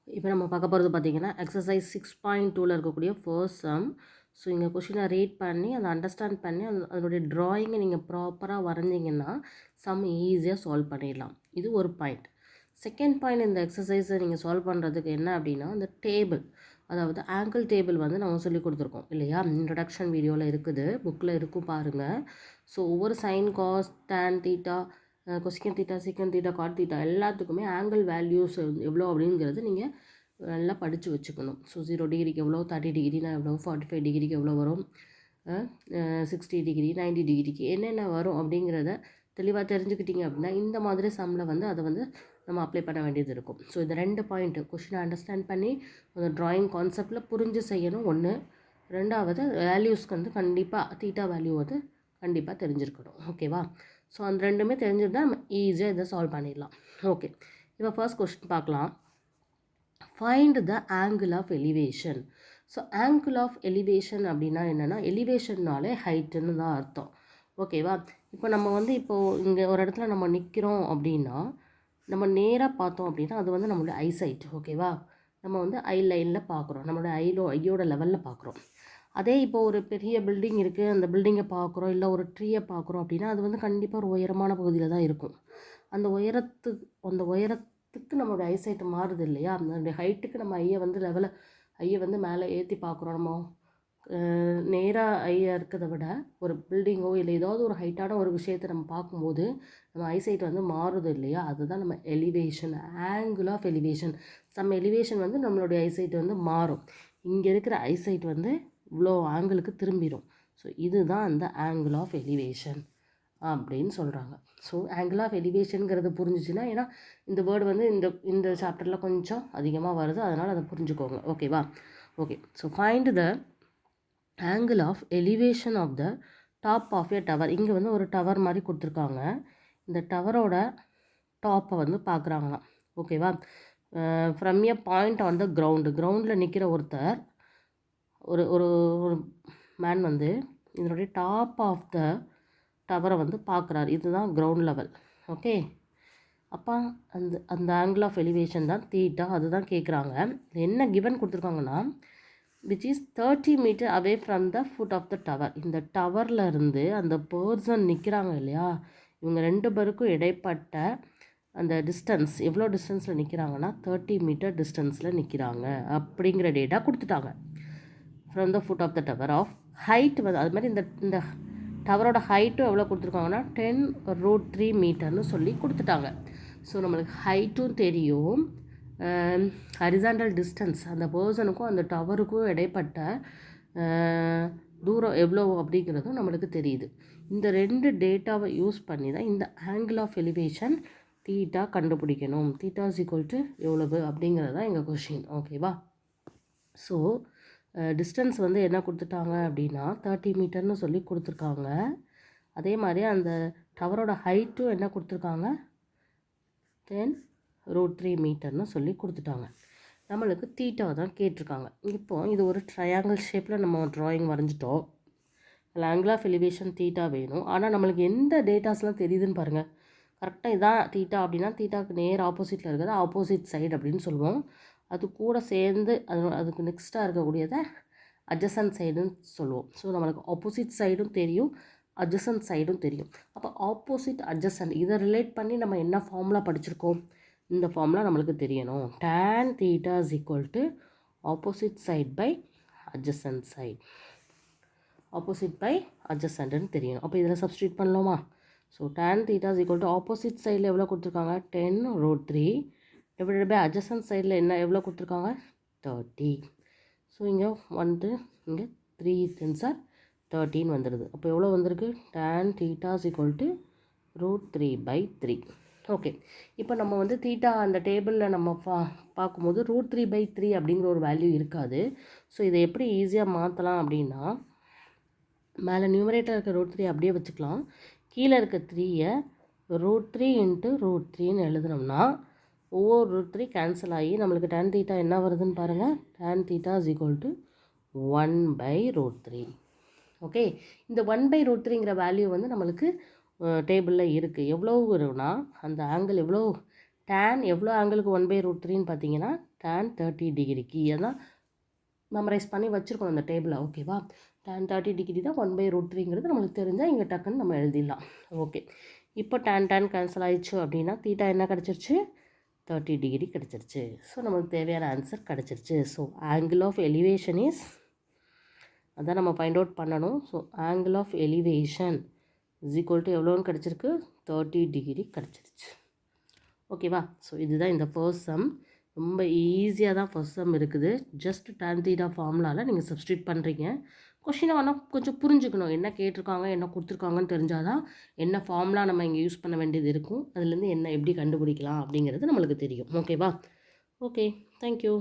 இப்போ நம்ம பார்க்க போகிறது பார்த்தீங்கன்னா எக்ஸசைஸ் 6.2ல் இருக்கக்கூடிய ஃபர்ஸ்ட் சம். ஸோ இங்கே கொஷினை ரீட் பண்ணி அதை அண்டர்ஸ்டாண்ட் பண்ணி அதனுடைய ட்ராயிங்கை நீங்கள் ப்ராப்பராக வரைஞ்சிங்கன்னா சம் ஈஸியாக சால்வ் பண்ணிடலாம். இது ஒரு பாயிண்ட். செகண்ட் பாயிண்ட், இந்த எக்ஸசைஸை நீங்கள் சால்வ் பண்ணுறதுக்கு என்ன அப்படின்னா, அந்த டேபிள், அதாவது ஆங்கிள் டேபிள் வந்து நம்ம சொல்லி கொடுத்துருக்கோம் இல்லையா, இன்ட்ரடக்ஷன் வீடியோவில் இருக்குது, புக்கில் இருக்கும் பாருங்கள். ஸோ ஒவ்வொரு sine, cos, tan, theta, cosecant theta, secant theta, cot theta எல்லாத்துக்குமே ஆங்கிள் வேல்யூஸ் எவ்வளோ அப்படிங்கிறது நீங்கள் நல்லா படித்து வச்சுக்கணும். ஸோ 0 டிகிரிக்கு எவ்வளோ, 30 டிகிரினா எவ்வளோ, 45 டிகிரிக்கு எவ்வளோ வரும், 60 டிகிரி, 90 டிகிரிக்கு என்னென்ன வரும் அப்படிங்கிறத தெளிவாக தெரிஞ்சுக்கிட்டீங்க அப்படின்னா இந்த மாதிரி சம்மில் வந்து அதை வந்து நம்ம அப்ளை பண்ண வேண்டியது இருக்கும். ஸோ இந்த 2 பாயிண்ட்டு கொஷினை அண்டர்ஸ்டாண்ட் பண்ணி அந்த ட்ராயிங் கான்செப்டில் புரிஞ்சு செய்யணும் ஒன்று. ரெண்டாவது, வேல்யூஸ்க்கு வந்து கண்டிப்பாக தீட்டா வேல்யூ வந்து கண்டிப்பாக தெரிஞ்சிருக்கணும். ஓகேவா? ஸோ அந்த ரெண்டுமே தெரிஞ்சிருந்தால் நம்ம ஈஸியாக இதை சால்வ் பண்ணிடலாம். ஓகே, இப்போ ஃபர்ஸ்ட் கொஸ்டின் பார்க்கலாம். Find the angle of elevation. So angle of elevation அப்படின்னா என்னென்னா, எலிவேஷன்னாலே ஹைட்டுன்னு தான் அர்த்தம். ஓகேவா? இப்போ நம்ம வந்து இப்போது இங்கே ஒரு இடத்துல நம்ம நிற்கிறோம் அப்படின்னா, நம்ம நேராக பார்த்தோம் அப்படின்னா அது வந்து நம்மளுடைய ஐசைட். ஓகேவா? நம்ம வந்து ஐ லைனில் பார்க்குறோம், நம்மளுடைய ஐயோட லெவலில் பார்க்குறோம். அதே இப்போ ஒரு பெரிய பில்டிங் இருக்குது, அந்த பில்டிங்கை பார்க்குறோம், இல்லை ஒரு ட்ரீயை பார்க்குறோம் அப்படின்னா அது வந்து கண்டிப்பாக ஒரு உயரமான பகுதியில் தான் இருக்கும். அந்த உயரத்துக்கு நம்மளோட ஐசைட் மாறுது இல்லையா, அந்த ஹைட்டுக்கு நம்ம ஐயை வந்து மேலே ஏற்றி பார்க்குறோம். நம்ம நேராக ஐயாக இருக்கிறத விட ஒரு பில்டிங்கோ இல்லை ஏதாவது ஒரு ஹைட்டான ஒரு விஷயத்தை நம்ம பார்க்கும்போது நம்ம ஐசைட் வந்து மாறுது இல்லையா, அதுதான் நம்ம elevation, angle of elevation. Some elevation வந்து நம்மளுடைய ஐசைட் வந்து மாறும். இங்கே இருக்கிற ஐசைட் வந்து இவ்வளோ ஆங்கிளுக்கு திரும்பிடும். ஸோ இதுதான் அந்த ஆங்கிள் ஆஃப் எலிவேஷன் அப்படின்னு சொல்கிறாங்க. ஸோ ஆங்கிள் ஆஃப் எலிவேஷனுங்கிறது புரிஞ்சிச்சுன்னா, ஏன்னா இந்த வேர்டு வந்து இந்த சாப்டரில் கொஞ்சம் அதிகமாக வருது, அதனால் அதை புரிஞ்சுக்கோங்க. ஓகேவா? Okay, so find the angle of elevation of the top of a tower. இங்கே வந்து ஒரு டவர் மாதிரி கொடுத்துருக்காங்க. இந்த டவரோட டாப்பை வந்து பார்க்குறாங்களாம். ஓகேவா? From a point on the கிரவுண்டில் நிற்கிற ஒருத்தர், ஒரு ஒரு ஒரு மேன் வந்து இதனுடைய டாப் ஆஃப் த டவரை வந்து பார்க்குறாரு. இதுதான் கிரவுண்ட் லெவல். ஓகே, அப்போ அந்த ஆங்கிள் ஆஃப் எலிவேஷன் தான் தீட்டா, அதுதான் கேட்குறாங்க. என்ன கிவன் கொடுத்துருக்காங்கன்னா, which is 30 metre away from the foot of the tower. இந்த டவரில் இருந்து அந்த பர்சன் நிற்கிறாங்க இல்லையா, இவங்க 2 பேருக்கும் இடைப்பட்ட அந்த டிஸ்டன்ஸ் எவ்வளோ டிஸ்டன்ஸில் நிற்கிறாங்கன்னா 30 மீட்டர் டிஸ்டன்ஸில் நிற்கிறாங்க அப்படிங்கிற டேட்டா கொடுத்துட்டாங்க. From the foot of the tower of height வந்து அது மாதிரி இந்த டவரோட ஹைட்டும் எவ்வளோ கொடுத்துருக்காங்கன்னா 10√3 மீட்டர்னு சொல்லி கொடுத்துட்டாங்க. ஸோ நம்மளுக்கு ஹைட்டும் தெரியும், ஹரிசாண்டல் டிஸ்டன்ஸ் அந்த பர்சனுக்கும் அந்த டவருக்கும் இடைப்பட்ட தூரம் எவ்வளோ அப்படிங்கிறதும் நம்மளுக்கு தெரியுது. இந்த 2 டேட்டாவை யூஸ் பண்ணி தான் இந்த ஆங்கிள் ஆஃப் எலிவேஷன் தீட்டா கண்டுபிடிக்கணும். தீட்டா இஸ் ஈக்குவல் டு எவ்வளவு அப்படிங்கிறது தான் எங்கள் கொஷின். ஓகேவா? ஸோ டிஸ்டன்ஸ் வந்து என்ன கொடுத்துட்டாங்க அப்படின்னா 30 மீட்டர்னு சொல்லி கொடுத்துருக்காங்க. அதே மாதிரி அந்த டவரோட ஹைட்டும் என்ன கொடுத்துருக்காங்க 10√3 மீட்டர்னு சொல்லி கொடுத்துட்டாங்க. நம்மளுக்கு தீட்டாவை தான் கேட்டிருக்காங்க. இப்போது இது ஒரு ட்ரையாங்கிள் ஷேப்பில் நம்ம ட்ராயிங் வரைஞ்சிட்டோம். அதில் ஆங்கிள் ஆஃப் எலிவேஷன் தீட்டா வேணும். ஆனால் நம்மளுக்கு எந்த டேட்டாஸ்லாம் தெரியுதுன்னு பாருங்கள். கரெக்டாக இதான் தீட்டா அப்படின்னா தீட்டாவுக்கு நேர் ஆப்போசிட்டில் இருக்கிறது ஆப்போசிட் சைடு அப்படின்னு சொல்லுவோம். அது கூட சேர்ந்து அதுக்கு நெக்ஸ்ட்டாக இருக்கக்கூடியதை அட்ஜசன்ட் சைடுன்னு சொல்லுவோம். ஸோ நம்மளுக்கு ஆப்போசிட் சைடும் தெரியும், அட்ஜசன்ட் சைடும் தெரியும். அப்போ ஆப்போசிட் அட்ஜசன்ட் இதை ரிலேட் பண்ணி நம்ம என்ன ஃபார்முலா படிச்சிருக்கோம், இந்த ஃபார்முலா நம்மளுக்கு தெரியணும். tan theta is equal to opposite side by adjacent side. Opposite by அட்ஜசன்ட்னு தெரியணும். அப்போ இதில் சப்ஸ்டியூட் பண்ணலாமா? So tan theta is equal to opposite சைடில் எவ்வளோ கொடுத்துருக்காங்க 10√3 டிவைடட் பை அட்ஜசன்ட் சைடில் என்ன எவ்வளோ கொடுத்துருக்காங்க 30. ஸோ இங்கே வந்து இங்கே 3 10s are 13 வந்துடுது. அப்போ எவ்வளோ வந்திருக்கு tan theta is equal to √3/3. Okay, இப்போ நம்ம வந்து தீட்டா அந்த டேபிளில் நம்ம பார்க்கும்போது √3/3 அப்படிங்கிற ஒரு வேல்யூ இருக்காது. ஸோ இதை எப்படி ஈஸியாக மாற்றலாம் அப்படின்னா, மேலே நியூமரேட்டர் இருக்க √3 அப்படியே வச்சுக்கலாம். கீழே இருக்க 3யை √3 × √3ன்னு எழுதுனோம்னா ஒவ்வொரு √3 கேன்சல் ஆகி நம்மளுக்கு tan theta என்ன வருதுன்னு பாருங்கள். tan theta is equal to 1/√3. Okay, இந்த 1/√3ங்கிற வேல்யூ வந்து நம்மளுக்கு டேபிளில் இருக்குது. எவ்வளோ வரும்னா அந்த ஆங்கிள் எவ்வளோ tan எவ்வளோ ஆங்கிளுக்கு 1/√3ன்னு பார்த்தீங்கன்னா tan 30 டிகிரிக்கு. அதான் மெமரைஸ் பண்ணி வச்சுருக்கணும் அந்த டேபிளை. ஓகேவா? tan 30 டிகிரி தான் 1/√3ங்கிறது நம்மளுக்கு தெரிஞ்சால் இங்கே டக்குன்னு நம்ம எழுதிடலாம். ஓகே, இப்போ tan கேன்சல் ஆயிடுச்சு அப்படின்னா தீட்டா என்ன கிடச்சிருச்சு? 30 டிகிரி கிடச்சிருச்சு. ஸோ நமக்கு தேவையான ஆன்சர் கிடச்சிருச்சு. So angle of elevation is, அதான் நம்ம ஃபைண்ட் அவுட் பண்ணணும். So angle of elevation is equal to எவ்வளோன்னு கிடச்சிருக்கு? 30 டிகிரி கிடச்சிருச்சு. ஓகேவா? ஸோ இதுதான் இந்த ஃபர்ஸ்ட் சம். ரொம்ப ஈஸியாக தான் ஃபர்ஸ்ட் சம் இருக்குது. ஜஸ்ட் tan தீட்டா ஃபார்முலாவில் நீங்கள் சப்ஸ்டியூட் பண்ணுறீங்க. கொஷினை வேணால் கொஞ்சம் புரிஞ்சுக்கணும், என்ன கேட்டிருக்காங்க என்ன கொடுத்துருக்காங்கன்னு தெரிஞ்சால் தான் என்ன ஃபார்முலா நம்ம இங்கே யூஸ் பண்ண வேண்டியது இருக்கும், அதுலேருந்து என்ன எப்படி கண்டுபிடிக்கலாம் அப்படிங்கிறது நம்மளுக்கு தெரியும். ஓகேவா? Okay, thank you.